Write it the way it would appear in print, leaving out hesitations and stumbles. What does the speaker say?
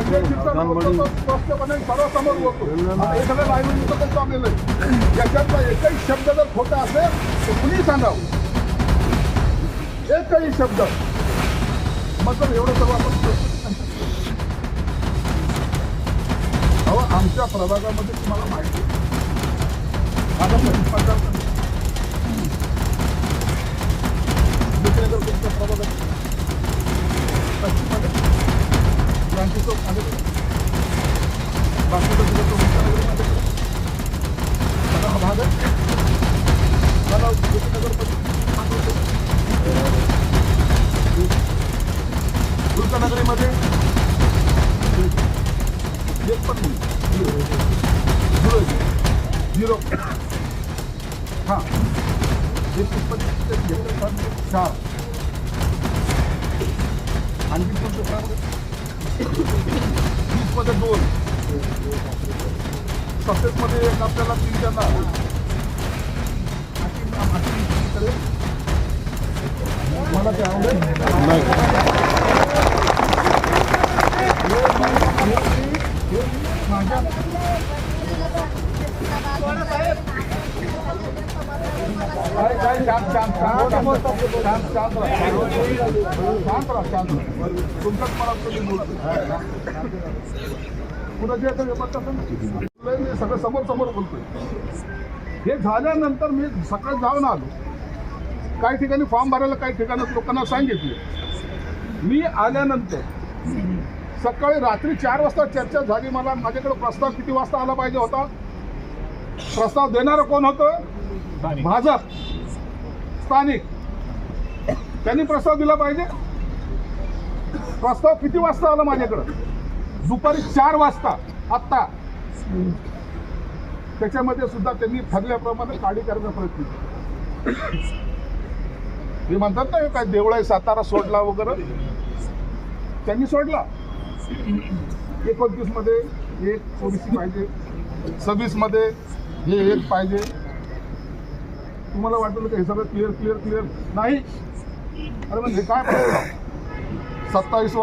स्पष्टपणे सर्वसमोर बोलतो. हे सगळं लाईव्ह पण चाललेलं आहे. याच्यातला एकही शब्द जर खोटा असेल तर कुणी सांगावं. एकही शब्द मग तर एवढं सर्व आपण अहो आमच्या प्रभागामध्ये तुम्हाला माहिती माझा पंतप्रधान तुमच्या प्रभागात पश्चिममध्ये क्रांती चौक माझ्याकडे बाकीचं तुझं तो मुख्यनगरी माझ्याकडे सगळा हा भाग आहे. मला मुख्यनगरीमध्ये एक पण झिरो हां 4 आणखी कोणतं 20मध्ये 2 सत्तेमध्ये एक आपल्याला 3 त्यांना मला ते आवडेल माझ्या तुमच्याच मला पुढे सगळं समोर समोर बोलतोय. हे झाल्यानंतर मी सकाळी जाऊन आलो. काही ठिकाणी फॉर्म भरायला काही ठिकाणी लोकांना सांगितले. मी आल्यानंतर सकाळी रात्री 4 वाजता चर्चा झाली. मला माझ्याकडे प्रस्ताव किती वाजता आला पाहिजे होता. प्रस्ताव देणारं कोण होतं? भाजप स्थानिक. त्यांनी प्रस्ताव दिला पाहिजे. प्रस्ताव किती वाजता आला माझ्याकडं? दुपारी 4 वाजता. आत्ता त्याच्यामध्ये सुद्धा त्यांनी ठरल्याप्रमाणे काढी करण्याचा प्रयत्न केला. हे म्हणतात ना काय देवळाई सातारा सोडला वगैरे, त्यांनी सोडला. 29 मध्ये एक ओबीसी पाहिजे, 26 मध्ये हे एक पाहिजे. तुम्हाला वाटलं का हे सगळं क्लिअर नाही? अरे म्हणजे काय 27